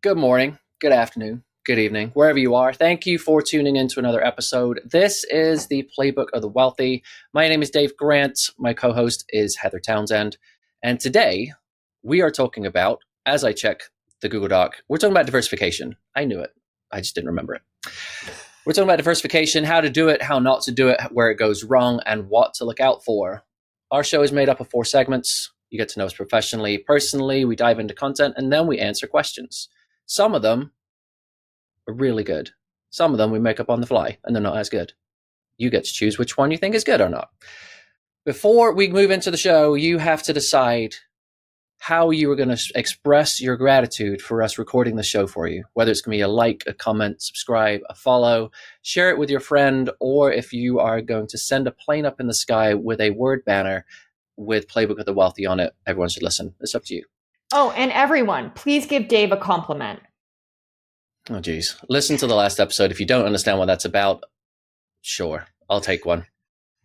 Good morning, good afternoon, good evening, wherever you are. Thank you for tuning in to another episode. This is the Playbook of the Wealthy. My name is Dave Grant. My co-host is Heather Townsend. And today we are talking about, as I check the Google Doc, we're talking about diversification. I knew it. I just didn't remember it. We're talking about diversification, how to do it, how not to do it, where it goes wrong, and what to look out for. Our show is made up of 4 segments. You get to know us professionally, personally, we dive into content, and then we answer questions. Some of them are really good. Some of them we make up on the fly, and they're not as good. You get to choose which one you think is good or not. Before we move into the show, you have to decide how you are going to express your gratitude for us recording the show for you. Whether it's going to be a like, a comment, subscribe, a follow, share it with your friend, or if you are going to send a plane up in the sky with a word banner with Playbook of the Wealthy on it, everyone should listen. It's up to you. Oh, and everyone, please give Dave a compliment. Oh, geez. Listen to the last episode. If you don't understand what that's about, sure, I'll take one.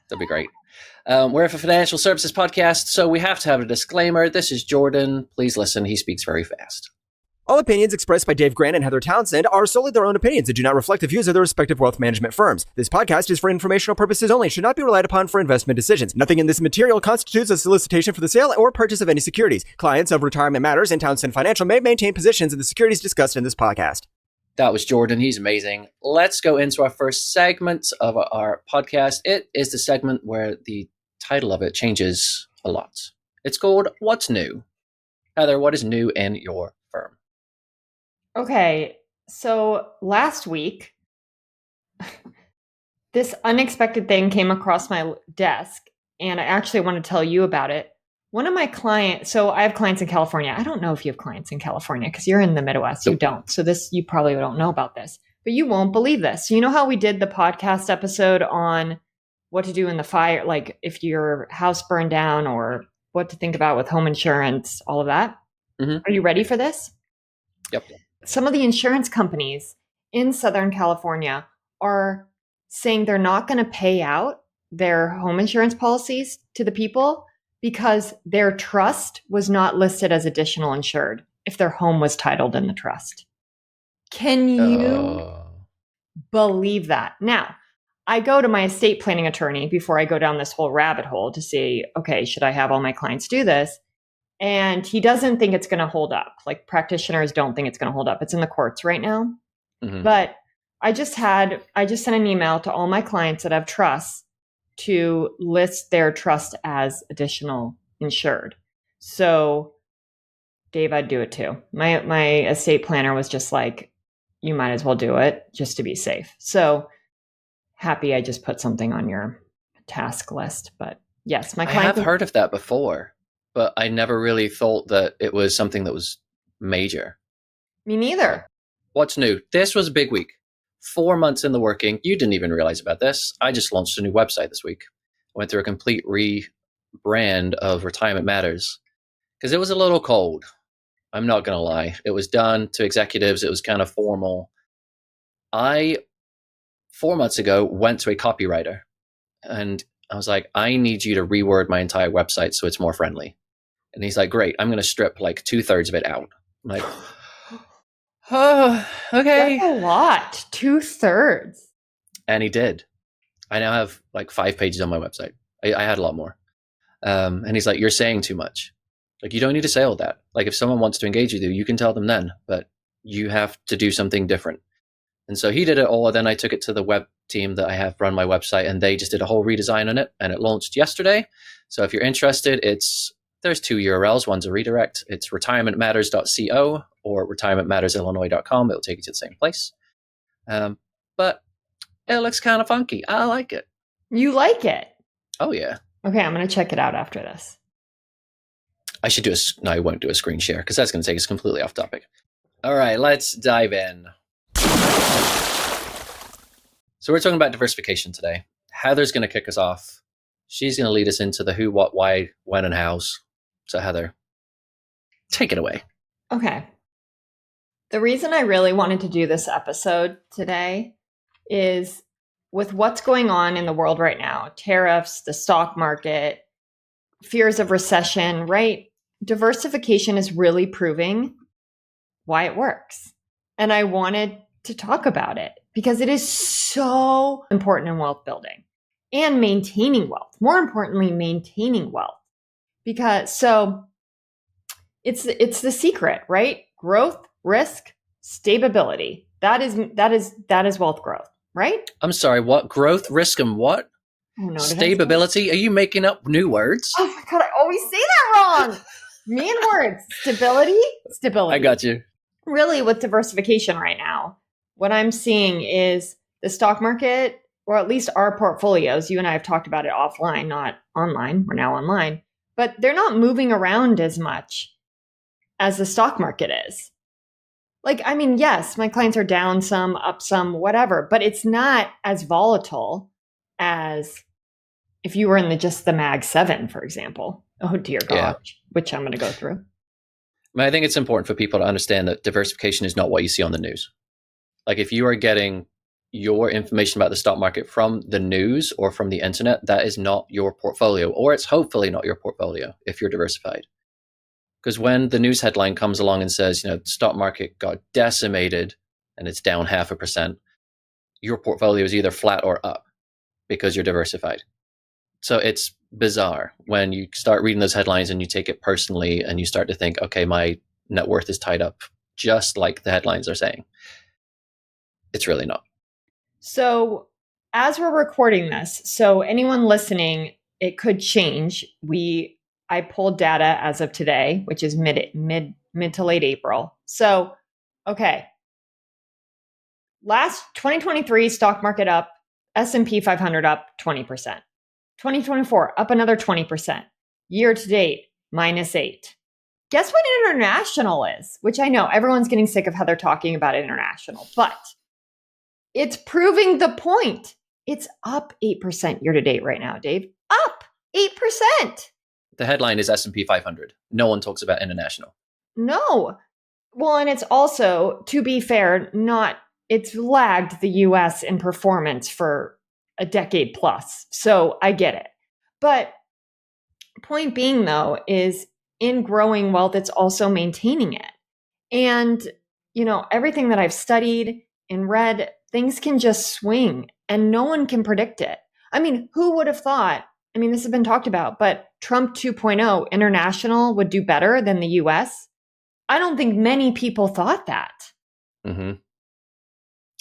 That'd be great. We're a financial services podcast, so we have to have a disclaimer. This is Jordan. Please listen. He speaks very fast. All opinions expressed by Dave Grant and Heather Townsend are solely their own opinions and do not reflect the views of their respective wealth management firms. This podcast is for informational purposes only and should not be relied upon for investment decisions. Nothing in this material constitutes a solicitation for the sale or purchase of any securities. Clients of Retirement Matters and Townsend Financial may maintain positions in the securities discussed in this podcast. That was Jordan. He's amazing. Let's go into our first segment of our podcast. It is the segment where the title of it changes a lot. It's called What's New? Heather, what is new in your firm? Okay, so last week, this unexpected thing came across my desk, and I actually want to tell you about it. One of my clients, so I have clients in California. I don't know if you have clients in California because you're in the Midwest. You don't. So you probably don't know about this, but you won't believe this. You know how we did the podcast episode on what to do in the fire, like if your house burned down or what to think about with home insurance, all of that? Mm-hmm. Are you ready for this? Yep. Some of the insurance companies in Southern California are saying they're not going to pay out their home insurance policies to the people because their trust was not listed as additional insured if their home was titled in the trust. Can you believe that? Now, I go to my estate planning attorney before I go down this whole rabbit hole to see, okay, should I have all my clients do this? And he doesn't think it's going to hold up. Like practitioners don't think it's going to hold up. It's in the courts right now. Mm-hmm. But I just sent an email to all my clients that have trusts to list their trust as additional insured. So Dave, I'd do it too. My estate planner was just like, you might as well do it just to be safe. So happy I just put something on your task list. But yes, my client. I have heard of that before, but I never really thought that it was something that was major. Me neither. What's new? This was a big week. 4 months in the working. You didn't even realize about this. I just launched a new website this week. Went through a complete rebrand of Retirement Matters because it was a little cold. I'm not going to lie. It was done to executives. It was kind of formal. 4 months ago, went to a copywriter and I was like, I need you to reword my entire website so it's more friendly. And he's like, great, I'm going to strip like 2/3 of it out. I'm like, oh, okay. That's a lot, 2/3. And he did. I now have like 5 pages on my website. I had a lot more. And he's like, you're saying too much. Like, you don't need to say all that. Like, if someone wants to engage with you, you can tell them then, but you have to do something different. And so he did it all. Then I took it to the web team that I have run my website, and they just did a whole redesign on it, and it launched yesterday. So if you're interested, there's 2 URLs. One's a redirect. It's retirementmatters.co or retirementmattersillinois.com. It'll take you to the same place. But it looks kind of funky. I like it. You like it? Oh, yeah. Okay, I'm going to check it out after this. I should no, I won't do a screen share because that's going to take us completely off topic. All right, let's dive in. So we're talking about diversification today. Heather's going to kick us off. She's going to lead us into the who, what, why, when, and hows. So Heather, take it away. Okay. The reason I really wanted to do this episode today is with what's going on in the world right now, tariffs, the stock market, fears of recession, right? Diversification is really proving why it works. And I wanted to talk about it because it is so important in wealth building and maintaining wealth. More importantly, maintaining wealth. Because it's the secret, right? Growth, risk, stability. That is wealth growth, right? I'm sorry, what? Growth, risk, and what? Oh no, Stability? Are you making up new words? Oh my God, I always say that wrong. Main words. Stability. I got you. Really, with diversification right now, what I'm seeing is the stock market, or at least our portfolios, you and I have talked about it offline, not online. We're now online, but they're not moving around as much as the stock market is. Like, I mean, yes, my clients are down some, up some, whatever, but it's not as volatile as if you were in just the Mag 7, for example. Oh, dear God, which I'm going to go through. I think it's important for people to understand that diversification is not what you see on the news. Like, if you are getting your information about the stock market from the news or from the internet, that is not your portfolio, or it's hopefully not your portfolio if you're diversified. Because when the news headline comes along and says, the stock market got decimated and it's down 0.5%, your portfolio is either flat or up because you're diversified. So it's bizarre when you start reading those headlines and you take it personally and you start to think, okay, my net worth is tied up just like the headlines are saying. It's really not. So as we're recording this, so anyone listening, it could change. I pulled data as of today, which is mid to late April. So, okay. Last 2023 stock market up, S&P 500 up 20%. 2024 up another 20%. Year to date, -8%. Guess what international is? Which I know everyone's getting sick of Heather talking about international, but it's proving the point. It's up 8% year to date right now, Dave. Up 8%. The headline is S&P 500. No one talks about international. No. Well, and it's also, to be fair, it's lagged the US in performance for a decade plus. So I get it. But point being, though, is in growing wealth, it's also maintaining it. And, everything that I've studied and read, things can just swing and no one can predict it. I mean, who would have thought? I mean, this has been talked about, but Trump 2.0 international would do better than the US. I don't think many people thought that. Mm-hmm.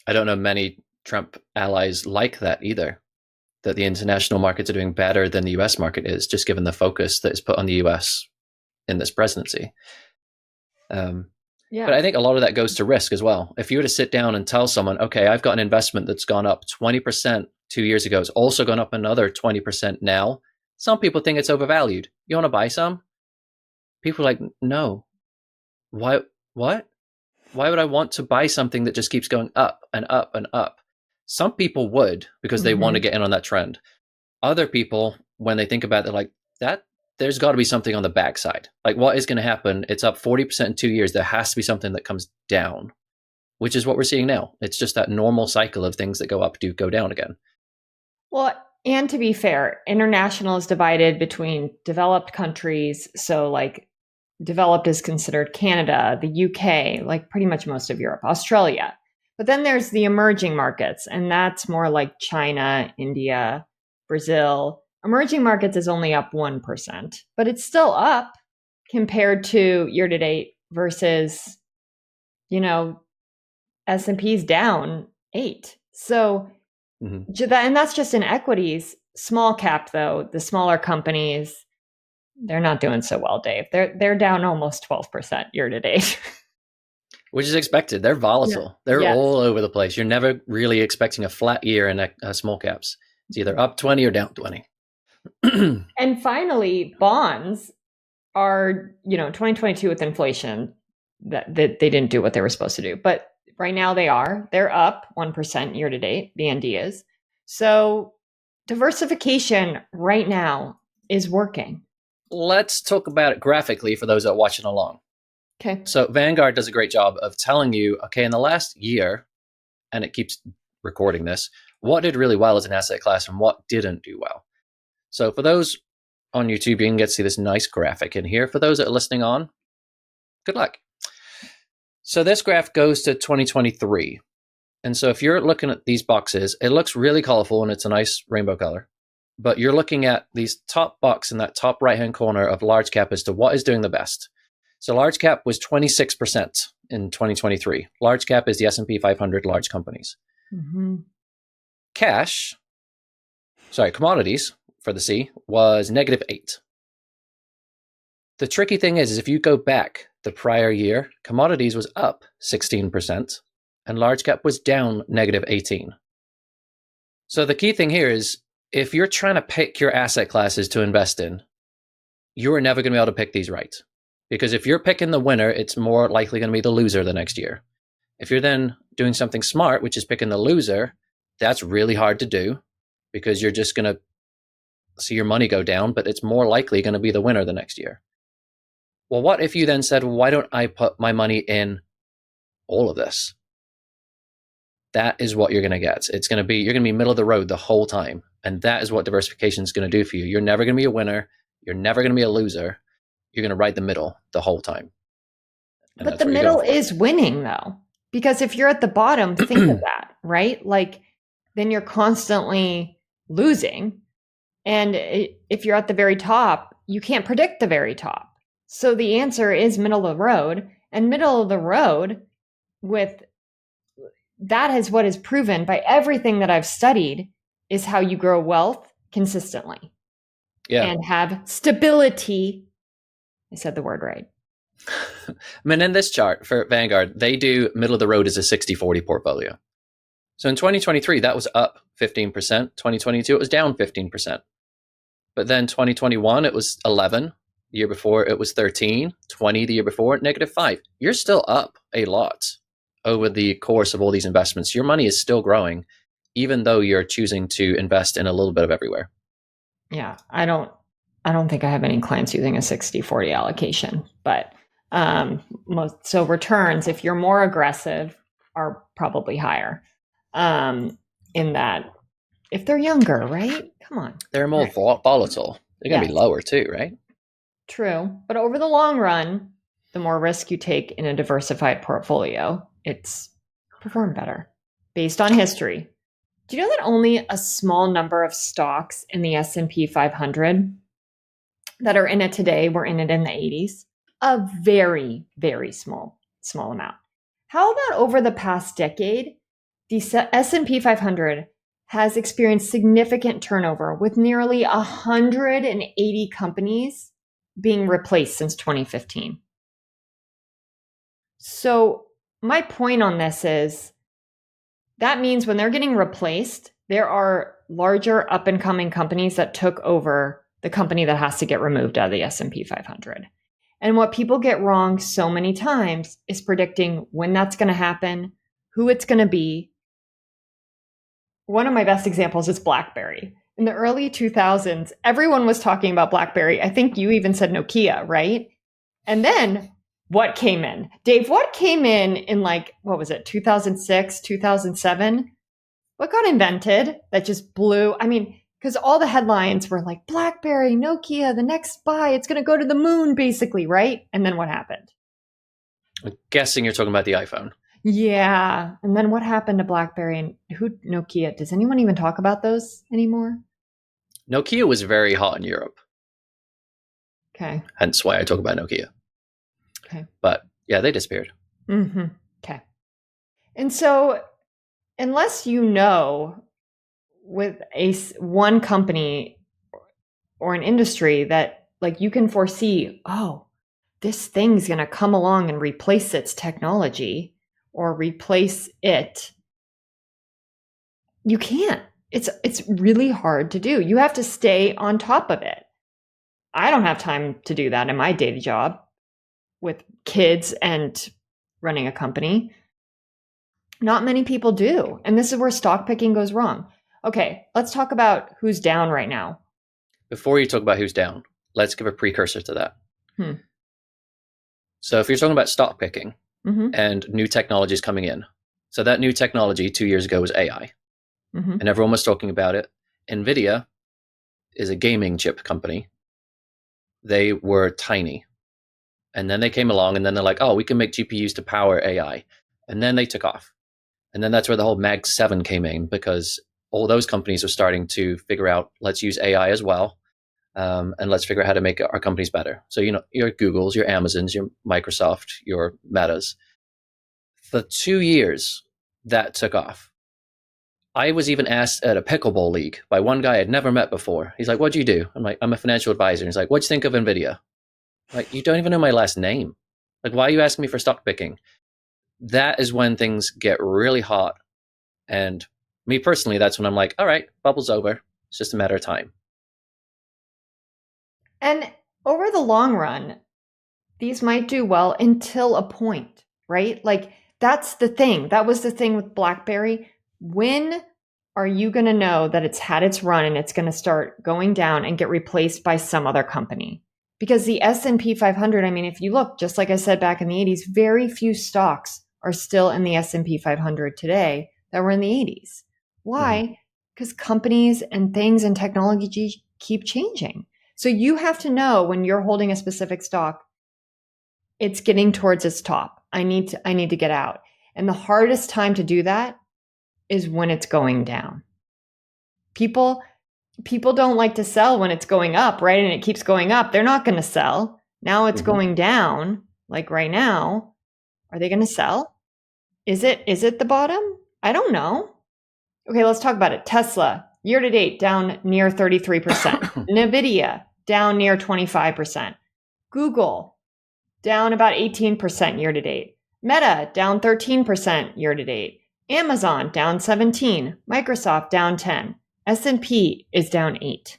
I don't know many Trump allies like that either, that the international markets are doing better than the US market is, just given the focus that is put on the US in this presidency. But I think a lot of that goes to risk as well. If you were to sit down and tell someone, okay, I've got an investment that's gone up 20% 2 years ago, it's also gone up another 20% now. Some people think it's overvalued. You want to buy some? People are like, no. Why? What? Why would I want to buy something that just keeps going up and up and up? Some people would because they want to get in on that trend. Other people, when they think about it, they're like, there's got to be something on the backside. Like, what is going to happen? It's up 40% in 2 years. There has to be something that comes down, which is what we're seeing now. It's just that normal cycle of things that go up do go down again. Well, and to be fair, international is divided between developed countries. So like developed is considered Canada, the UK, like pretty much most of Europe, Australia. But then there's the emerging markets, and that's more like China, India, Brazil. Emerging markets is only up 1%, but it's still up compared to year to date versus, S&P's down 8%. So, and that's just in equities. Small cap, though, the smaller companies, they're not doing so well, Dave. They're down almost 12% year to date. Which is expected. They're volatile. Yeah. They're all over the place. You're never really expecting a flat year in small caps. It's either up 20 or down 20. And finally, bonds are, 2022 with inflation, that they didn't do what they were supposed to do. But right now they're up 1% year to date, the ND is. So diversification right now is working. Let's talk about it graphically for those that are watching along. Okay. So Vanguard does a great job of telling you, okay, in the last year, and it keeps recording this, what did really well as an asset class and what didn't do well. So for those on YouTube, you can get to see this nice graphic in here. For those that are listening on, good luck. So this graph goes to 2023. And so if you're looking at these boxes, it looks really colorful and it's a nice rainbow color. But you're looking at these top box in that top right-hand corner of large cap as to what is doing the best. So large cap was 26% in 2023. Large cap is the S&P 500 large companies. Mm-hmm. Commodities for the C was -8. The tricky thing is if you go back the prior year, commodities was up 16% and large cap was down -18. So the key thing here is if you're trying to pick your asset classes to invest in, you're never going to be able to pick these right. Because if you're picking the winner, it's more likely going to be the loser the next year. If you're then doing something smart, which is picking the loser, that's really hard to do because you're just going to see your money go down, but it's more likely going to be the winner the next year. Well, what if you then said, well, why don't I put my money in all of this? That is what you're going to get. You're going to be middle of the road the whole time. And that is what diversification is going to do for you. You're never going to be a winner. You're never going to be a loser. You're going to ride the middle the whole time. And but the middle is winning though, because if you're at the bottom, think of that, right? Like then you're constantly losing. And if you're at the very top, you can't predict the very top. So the answer is middle of the road, and middle of the road that is what is proven by everything that I've studied is how you grow wealth consistently and have stability. I said the word right. I mean, in this chart for Vanguard, they do middle of the road as a 60-40 portfolio. So in 2023, that was up 15%. 2022, it was down 15%. But then 2021, it was 11. The year before, it was 13. 20 the year before, -5. You're still up a lot over the course of all these investments. Your money is still growing, even though you're choosing to invest in a little bit of everywhere. Yeah, I don't think I have any clients using a 60-40 allocation, but so returns, if you're more aggressive, are probably higher in that if they're younger, right? Come on. They're more volatile. They're going to be lower too, right? True. But over the long run, the more risk you take in a diversified portfolio, it's performed better based on history. Do you know that only a small number of stocks in the S&P 500 that are in it today were in it in the 80s? A very, very small amount. How about over the past decade, the S&P 500 has experienced significant turnover with nearly 180 companies being replaced since 2015. So my point on this is that means when they're getting replaced, there are larger up and coming companies that took over the company that has to get removed out of the S&P 500. And what people get wrong so many times is predicting when that's going to happen, who it's going to be. One of my best examples is BlackBerry. In the early 2000s, everyone was talking about BlackBerry. I think you even said Nokia, right? And then what came in? Dave, what came in like, what was it, 2006, 2007? What got invented that just blew? I mean, because all the headlines were like, BlackBerry, Nokia, the next buy, it's going to go to the moon, basically, right? And then what happened? I'm guessing you're talking about the iPhone. Yeah. And then what happened to BlackBerry and Nokia? Does anyone even talk about those anymore? Nokia was very hot in Europe. Okay. Hence why I talk about Nokia. Okay. But yeah, they disappeared. Mm-hmm. Okay. And so unless you know with one company or an industry that like you can foresee, oh, this thing's going to come along and replace its technology or replace it, you can't. It's really hard to do. You have to stay on top of it. I don't have time to do that in my day job with kids and running a company. Not many people do. And this is where stock picking goes wrong. Okay, let's talk about who's down right now. Before you talk about who's down, let's give a precursor to that. So if you're talking about stock picking and new technologies coming in, so that new technology 2 years ago was AI. And everyone was talking about it. NVIDIA is a gaming chip company. They were tiny. And then they came along and then they're like, oh, we can make GPUs to power AI. And then they took off. And then that's where the whole Mag 7 came in, because all those companies are starting to figure out, let's use AI as well. And let's figure out how to make our companies better. So, your Googles, your Amazons, your Microsoft, your Metas. For 2 years, that took off. I was even asked at a pickleball league by one guy I'd never met before. He's like, what'd you do? I'm like, I'm a financial advisor. And he's like, what'd you think of NVIDIA? I'm like, you don't even know my last name. Like, why are you asking me for stock picking? That is when things get really hot. And me personally, that's when I'm like, all right, bubble's over. It's just a matter of time. And over the long run, these might do well until a point, right? Like, that's the thing. That was the thing with BlackBerry. When are you going to know that it's had its run and it's going to start going down and get replaced by some other company? Because the S&P 500, I mean, if you look, just like I said back in the 80s, very few stocks are still in the S&P 500 today that were in the 80s. Why? Because companies and things and technology keep changing. So you have to know when you're holding a specific stock, it's getting towards its top. I need to get out. And the hardest time to do that is when it's going down. People don't like to sell when it's going up, right? And it keeps going up. They're not going to sell. Now it's going down, like right now. Are they going to sell? Is it the bottom? I don't know. Okay, let's talk about it. Tesla, year to date, down near 33%. NVIDIA, down near 25%. Google, down about 18% year to date. Meta, down 13% year to date. Amazon, down 17%. Microsoft, down 10%. S&P is down 8%.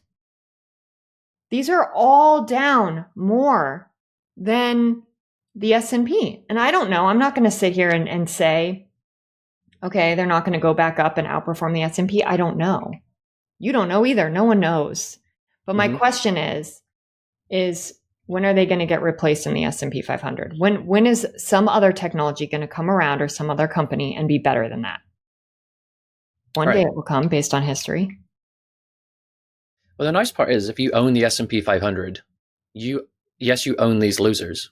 These are all down more than the S&P. And I don't know. I'm not going to sit here and say, okay, they're not going to go back up and outperform the S&P. I don't know. You don't know either. No one knows. But my question is when are they going to get replaced in the S&P 500? When is some other technology going to come around, or some other company, and be better than that? One day it will come, based on history. Well, the nice part is, if you own the S&P 500, you own these losers,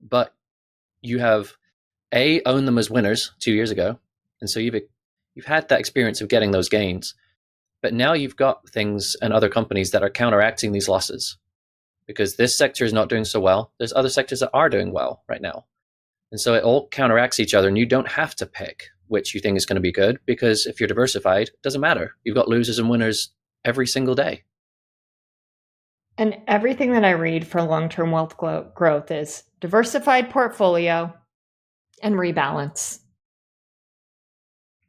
but you have owned them as winners 2 years ago, and so you've had that experience of getting those gains. But now you've got things and other companies that are counteracting these losses, because this sector is not doing so well. There's other sectors that are doing well right now. And so it all counteracts each other, and you don't have to pick which you think is going to be good, because if you're diversified, it doesn't matter. You've got losers and winners every single day. And everything that I read for long-term wealth growth is diversified portfolio and rebalance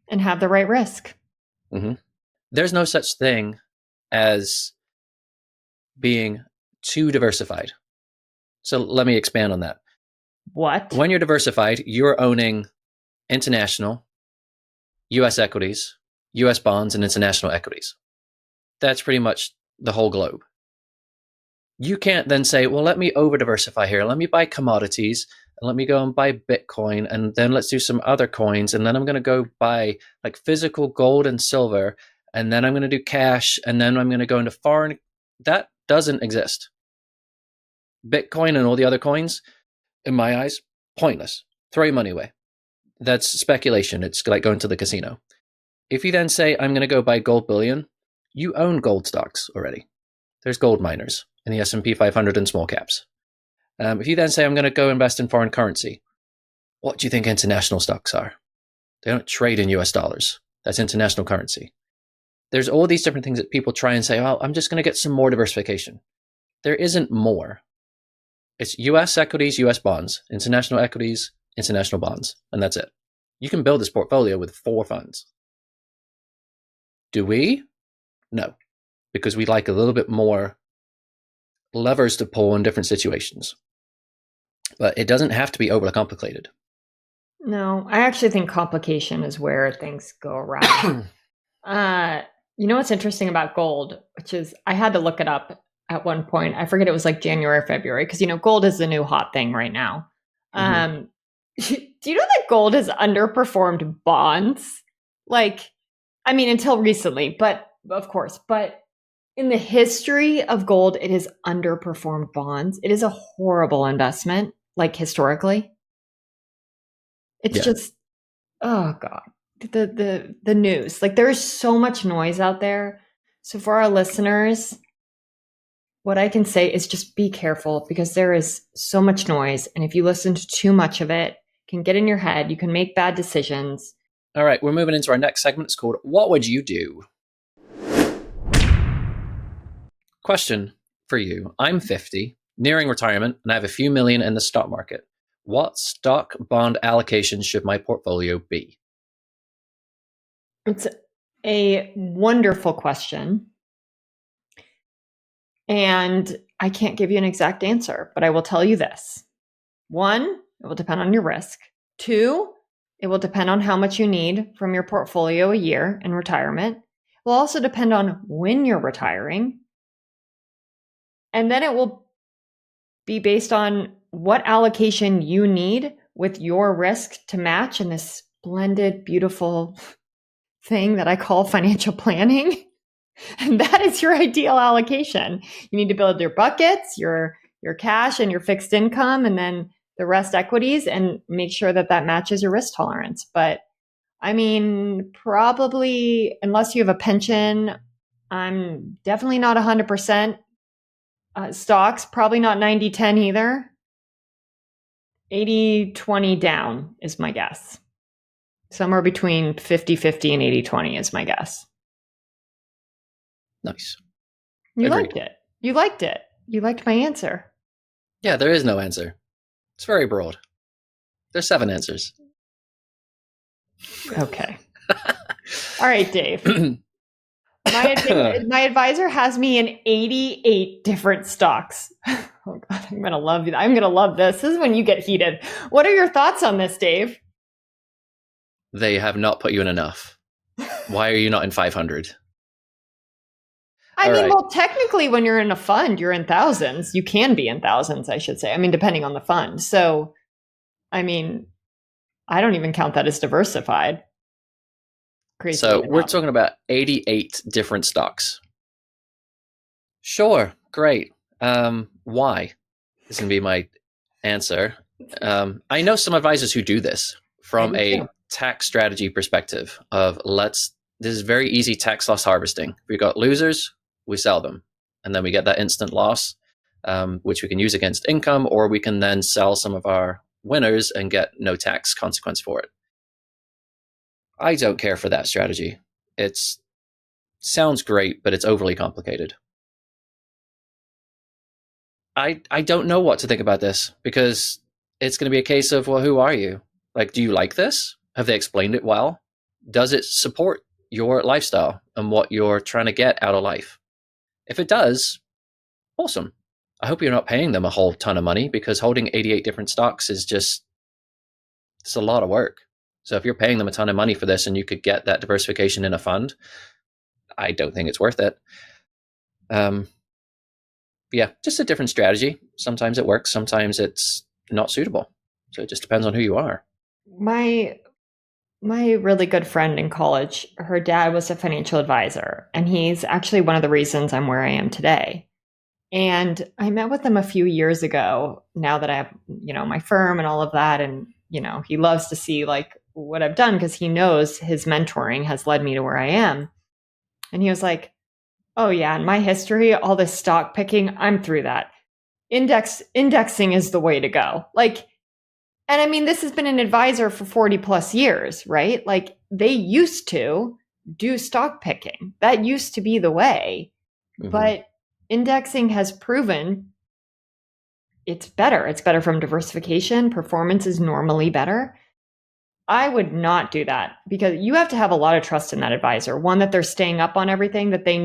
and have the right risk. There's no such thing as being too diversified. So let me expand on that. What? When you're diversified, you're owning international, US equities, US bonds, and international equities. That's pretty much the whole globe. You can't then say, well, let me over diversify here. Let me buy commodities, and let me go and buy Bitcoin, and then let's do some other coins, and then I'm going to go buy like physical gold and silver, and then I'm going to do cash, and then I'm going to go into foreign. That doesn't exist. Bitcoin and all the other coins, in my eyes, pointless. Throw your money away. That's speculation. It's like going to the casino. If you then say, I'm going to go buy gold bullion, you own gold stocks already. There's gold miners in the S&P 500 and small caps. If you then say, I'm going to go invest in foreign currency, what do you think international stocks are? They don't trade in US dollars. That's international currency. There's all these different things that people try and say, oh, I'm just going to get some more diversification. There isn't more. It's US equities, US bonds, international equities, international bonds, and that's it. You can build this portfolio with 4 funds. Do we? No, because we like a little bit more levers to pull in different situations. But it doesn't have to be overly complicated. No, I actually think complication is where things go wrong. You know what's interesting about gold, which is I had to look it up at one point. I forget, it was like January or February, because gold is the new hot thing right now. Do you know that gold has underperformed bonds? Until recently, but of course, but in the history of gold, it has underperformed bonds. It is a horrible investment. like historically. It's just, oh God, the news. Like there's so much noise out there. So for our listeners, what I can say is just be careful because there is so much noise. And if you listen to too much of it, it can get in your head. You can make bad decisions. All right, we're moving into our next segment. It's called What Would You Do? Question for you. I'm 50, nearing retirement, and I have a few million in the stock market. What stock bond allocation should my portfolio be? It's a wonderful question. And I can't give you an exact answer, but I will tell you this. 1, it will depend on your risk. 2, it will depend on how much you need from your portfolio a year in retirement. It will also depend on when you're retiring. And then it will be based on what allocation you need with your risk to match in this splendid, beautiful thing that I call financial planning. And that is your ideal allocation. You need to build your buckets, your cash and your fixed income, and then the rest equities, and make sure that that matches your risk tolerance. But I mean, probably unless you have a pension, I'm definitely not 100%. Stocks, probably not 90-10 either. 80-20 down is my guess. Somewhere between 50-50 and 80-20 is my guess. Nice. You Agreed. liked it. You liked it. You liked my answer. Yeah, there is no answer. It's very broad. There's 7 answers. Okay. All right, Dave. My advisor has me in 88 different stocks. Oh God, I'm gonna love you. I'm gonna love this. This is when you get heated. What are your thoughts on this, Dave? They have not put you in enough. Why are you not in 500? Well, technically, when you're in a fund, you're in thousands. You can be in thousands, I should say. I mean, depending on the fund. So, I mean, I don't even count that as diversified. Crazy. So we're talking about 88 different stocks. Sure, great. Why? Is going to be my answer. I know some advisors who do this from a tax strategy perspective of this is very easy tax loss harvesting. If we've got losers, we sell them. And then we get that instant loss, which we can use against income, or we can then sell some of our winners and get no tax consequence for it. I don't care for that strategy. It sounds great, but it's overly complicated. I don't know what to think about this because it's going to be a case of, well, who are you? Like, do you like this? Have they explained it well? Does it support your lifestyle and what you're trying to get out of life? If it does, awesome. I hope you're not paying them a whole ton of money because holding 88 different stocks is it's a lot of work. So if you're paying them a ton of money for this and you could get that diversification in a fund, I don't think it's worth it. Yeah, just a different strategy. Sometimes it works, sometimes it's not suitable. So it just depends on who you are. My really good friend in college, her dad was a financial advisor, and he's actually one of the reasons I'm where I am today. And I met with him a few years ago, now that I have, my firm and all of that. And, he loves to see like what I've done because he knows his mentoring has led me to where I am. And he was like, oh yeah, in my history, all this stock picking, I'm through that. Indexing is the way to go. Like, and I mean, this has been an advisor for 40 plus years, right? Like they used to do stock picking. That used to be the way. Mm-hmm. But indexing has proven it's better. It's better from diversification. Performance is normally better. I would not do that because you have to have a lot of trust in that advisor. One, that they're staying up on everything, that they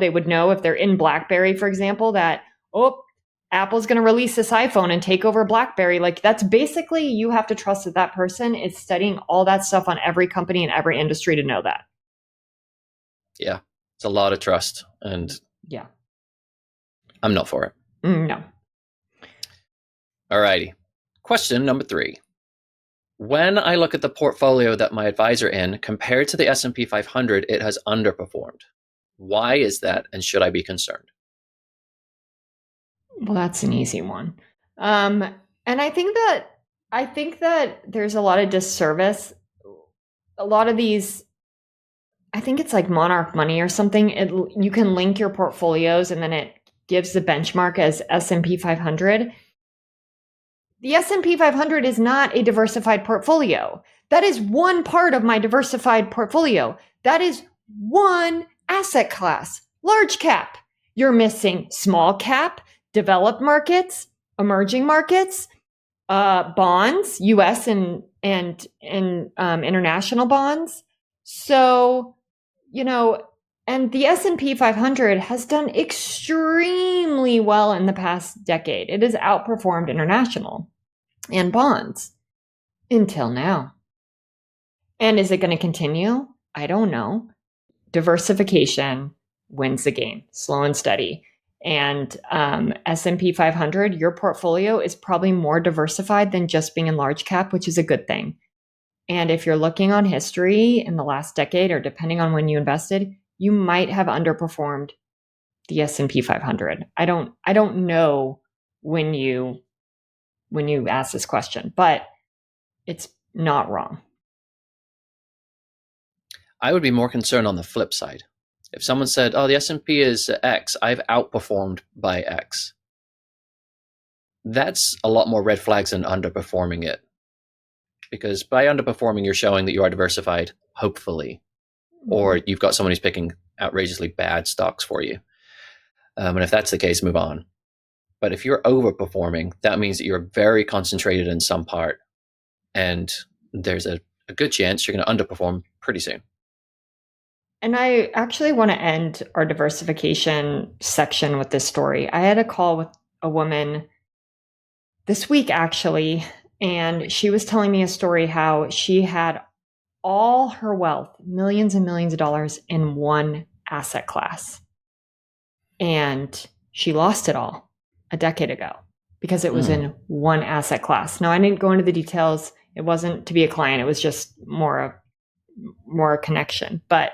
would know if they're in BlackBerry, for example, that, Apple's going to release this iPhone and take over BlackBerry. Like that's basically, you have to trust that that person is studying all that stuff on every company and every industry to know that. Yeah. It's a lot of trust. And yeah, I'm not for it. No. All righty. Question number 3. When I look at the portfolio that my advisor in compared to the S&P 500, it has underperformed. Why is that? And should I be concerned? Well, that's an easy one. And And I think that there's a lot of disservice. A lot of these, I think it's like Monarch Money or something. You can link your portfolios and then it gives the benchmark as S&P 500. The S&P 500 is not a diversified portfolio. That is one part of my diversified portfolio. That is one asset class, large cap. You're missing small cap, developed markets, emerging markets, bonds, U.S. and international bonds. So, and the S&P 500 has done extremely well in the past decade. It has outperformed international and bonds until now. And is it going to continue? I don't know. Diversification wins the game, slow and steady. And S&P 500, your portfolio is probably more diversified than just being in large cap, which is a good thing. And if you're looking on history in the last decade, or depending on when you invested, you might have underperformed the S&P 500. I don't know when you ask this question, but it's not wrong. I would be more concerned on the flip side. If someone said, oh, the S&P is X, I've outperformed by X. That's a lot more red flags than underperforming it. Because by underperforming, you're showing that you are diversified, hopefully. Or you've got someone who's picking outrageously bad stocks for you. And if that's the case, move on. But if you're overperforming, that means that you're very concentrated in some part. And there's a good chance you're going to underperform pretty soon. And I actually want to end our diversification section with this story. I had a call with a woman this week, actually, and she was telling me a story how she had all her wealth, millions and millions of dollars, in one asset class. And she lost it all a decade ago because it was in one asset class. Now, I didn't go into the details. It wasn't to be a client. It was just more a connection. But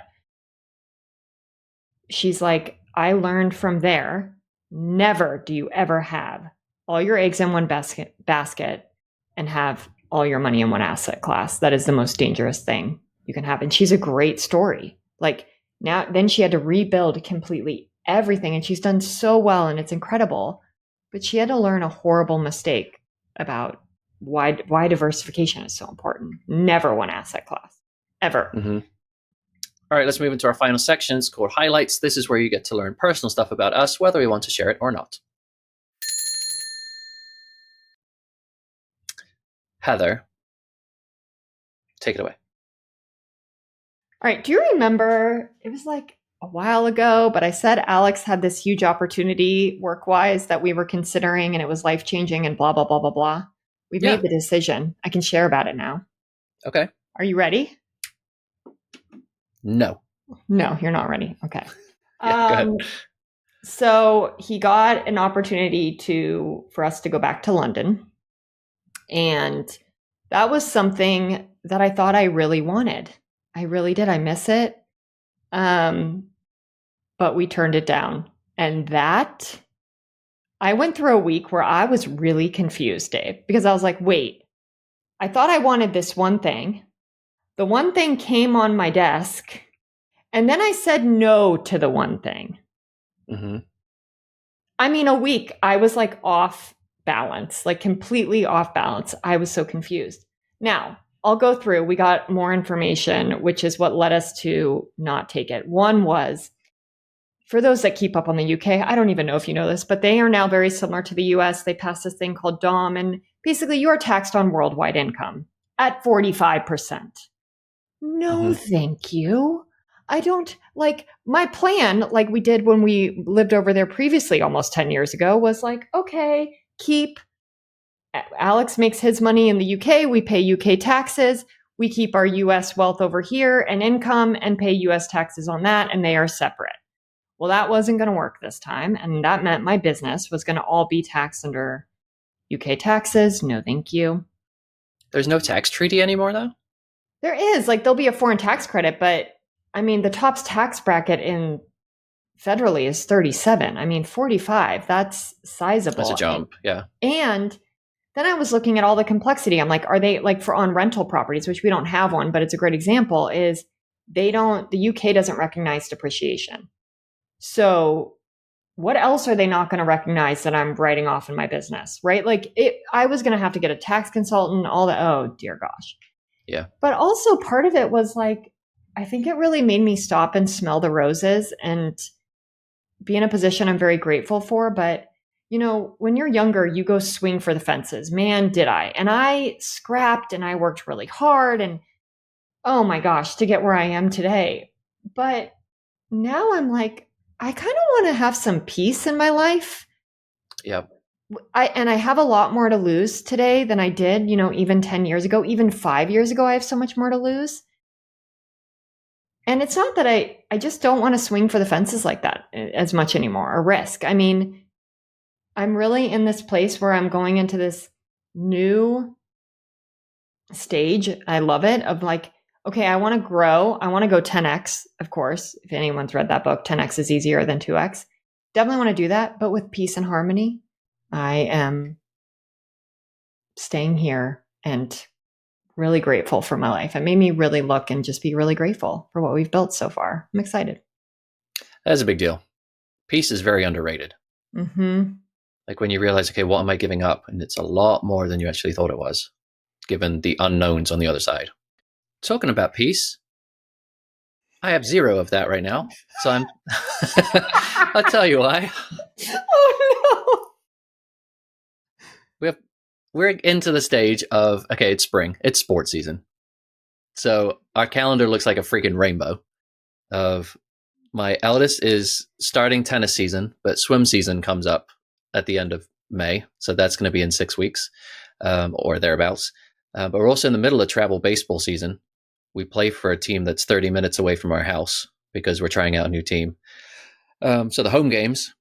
she's like, I learned from there, never do you ever have all your eggs in one basket and have all your money in one asset class. That is the most dangerous thing you can have. And she's a great story. Like then she had to rebuild completely everything. And she's done so well and it's incredible. But she had to learn a horrible mistake about why diversification is so important. Never one asset class, ever. Mm-hmm. All right, let's move into our final section. It's called Highlights. This is where you get to learn personal stuff about us, whether we want to share it or not. Heather, take it away. All right. Do you remember, it was like a while ago, but I said Alex had this huge opportunity work-wise that we were considering and it was life-changing and blah, blah, blah, blah, blah. We've made the decision. I can share about it now. Okay. Are you ready? No, you're not ready. Okay. Go ahead. So he got an opportunity for us to go back to London. And that was something that I thought I really wanted. I really did. I miss it. But we turned it down. And I went through a week where I was really confused, Dave, because I was like, wait, I thought I wanted this one thing. The one thing came on my desk, and then I said no to the one thing. Mm-hmm. I mean, a week, I was like off balance, like completely off balance. I was so confused. Now, I'll go through. We got more information, which is what led us to not take it. One was, for those that keep up on the UK, I don't even know if you know this, but they are now very similar to the US. They passed this thing called DOM, and basically you are taxed on worldwide income at 45%. No, thank you. I don't like my plan, like we did when we lived over there previously almost 10 years ago, was like, okay, Alex makes his money in the UK. We pay UK taxes. We keep our US wealth over here and income and pay US taxes on that. And they are separate. Well, that wasn't going to work this time. And that meant my business was going to all be taxed under UK taxes. No, thank you. There's no tax treaty anymore, though? There is. Like, there'll be a foreign tax credit, but I mean, the top tax bracket in federally is 37. I mean, 45, that's sizable. That's a jump, yeah. And then I was looking at all the complexity. I'm like, are they like for on rental properties, which we don't have one, but it's a great example, is the UK doesn't recognize depreciation. So what else are they not going to recognize that I'm writing off in my business, right? Like I was going to have to get a tax consultant, all that. Oh, dear gosh. Yeah. But also part of it was like, I think it really made me stop and smell the roses and be in a position I'm very grateful for. But, when you're younger, you go swing for the fences. Man, did I. And I scrapped and I worked really hard and, oh my gosh, to get where I am today. But now I'm like, I kind of want to have some peace in my life. Yep. I have a lot more to lose today than I did, even 10 years ago, even 5 years ago, I have so much more to lose. And it's not that I just don't want to swing for the fences like that as much anymore or risk. I mean, I'm really in this place where I'm going into this new stage. I love it of like, okay, I want to grow. I want to go 10x, of course. If anyone's read that book, 10x is easier than 2x. Definitely want to do that, but with peace and harmony. I am staying here and really grateful for my life. It made me really look and just be really grateful for what we've built so far. I'm excited. That's a big deal. Peace is very underrated. Mm-hmm. Like when you realize, okay, what am I giving up? And it's a lot more than you actually thought it was, given the unknowns on the other side. Talking about peace, I have 0 of that right now. So I'm, I'll tell you why. Oh no. We're into the stage of, okay, it's spring, it's sports season. So our calendar looks like a freaking rainbow of my eldest is starting tennis season, but swim season comes up at the end of May. So that's going to be in 6 weeks or thereabouts. But we're also in the middle of travel baseball season. We play for a team that's 30 minutes away from our house because we're trying out a new team. So the home games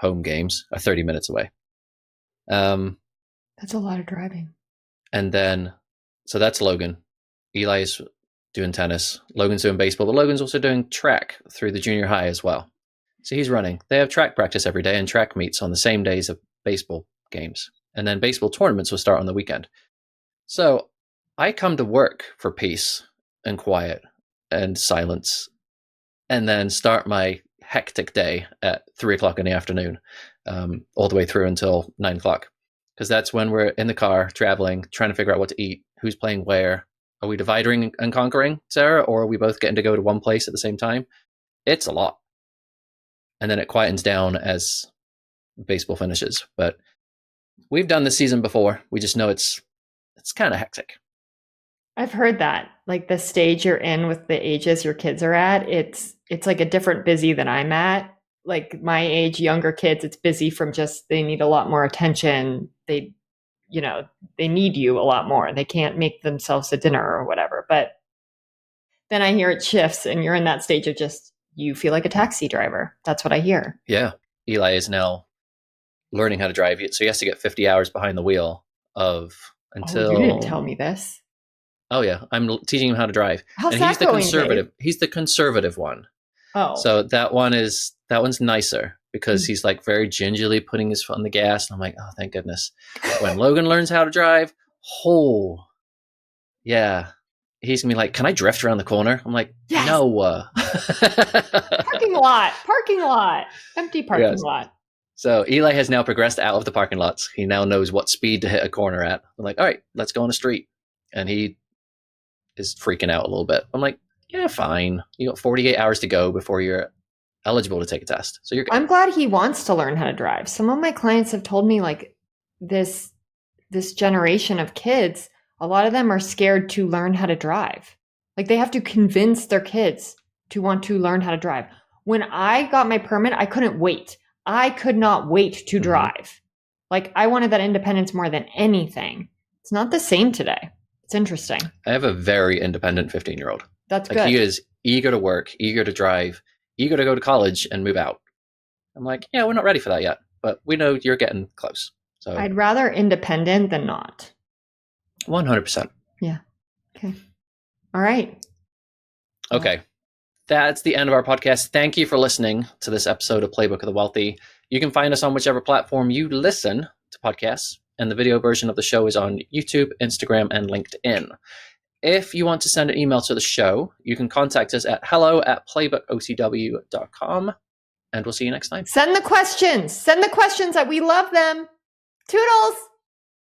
are 30 minutes away. That's a lot of driving. And then, so that's Logan. Eli is doing tennis. Logan's doing baseball, but Logan's also doing track through the junior high as well. So he's running. They have track practice every day and track meets on the same days of baseball games. And then baseball tournaments will start on the weekend. So I come to work for peace and quiet and silence, and then start my hectic day at 3:00 in the afternoon, all the way through until 9:00. Because that's when we're in the car traveling, trying to figure out what to eat, who's playing where. Are we dividing and conquering, Sarah, or are we both getting to go to one place at the same time? It's a lot. And then it quietens down as baseball finishes. But we've done this season before. We just know it's kind of hectic. I've heard that. Like the stage you're in with the ages your kids are at, it's like a different busy than I'm at. Like my age, younger kids, it's busy from just they need a lot more attention. They need you a lot more. They can't make themselves a dinner or whatever. But then I hear it shifts and you're in that stage of just, you feel like a taxi driver. That's what I hear. Yeah. Eli is now learning how to drive. So he has to get 50 hours behind the wheel until... Oh, you didn't tell me this. Oh, yeah. I'm teaching him how to drive. How's and that he's the going, conservative. Dave? He's the conservative one. Oh. So that one's nicer because he's like very gingerly putting his foot on the gas. And I'm like, oh, thank goodness. When Logan learns how to drive, yeah. He's going to be like, can I drift around the corner? I'm like, yes. No. Parking lot. Empty parking lot. So Eli has now progressed out of the parking lots. He now knows what speed to hit a corner at. I'm like, all right, let's go on the street. And he is freaking out a little bit. I'm like, yeah, fine. You got 48 hours to go before you're eligible to take a test. So you're good. I'm glad he wants to learn how to drive. Some of my clients have told me like this generation of kids, a lot of them are scared to learn how to drive. Like they have to convince their kids to want to learn how to drive. When I got my permit, I couldn't wait. I could not wait to drive. Like I wanted that independence more than anything. It's not the same today. It's interesting. I have a very independent 15-year-old. That's like good. He is eager to work, eager to drive, eager to go to college and move out. I'm like, yeah, we're not ready for that yet, but we know you're getting close. So I'd rather independent than not. 100%. Yeah. Okay. All right. Okay. That's the end of our podcast. Thank you for listening to this episode of Playbook of the Wealthy. You can find us on whichever platform you listen to podcasts. and the video version of the show is on YouTube, Instagram, and LinkedIn. If you want to send an email to the show, you can contact us at hello@playbookotw.com, and we'll see you next time. Send the questions. Send the questions. We love them. Toodles.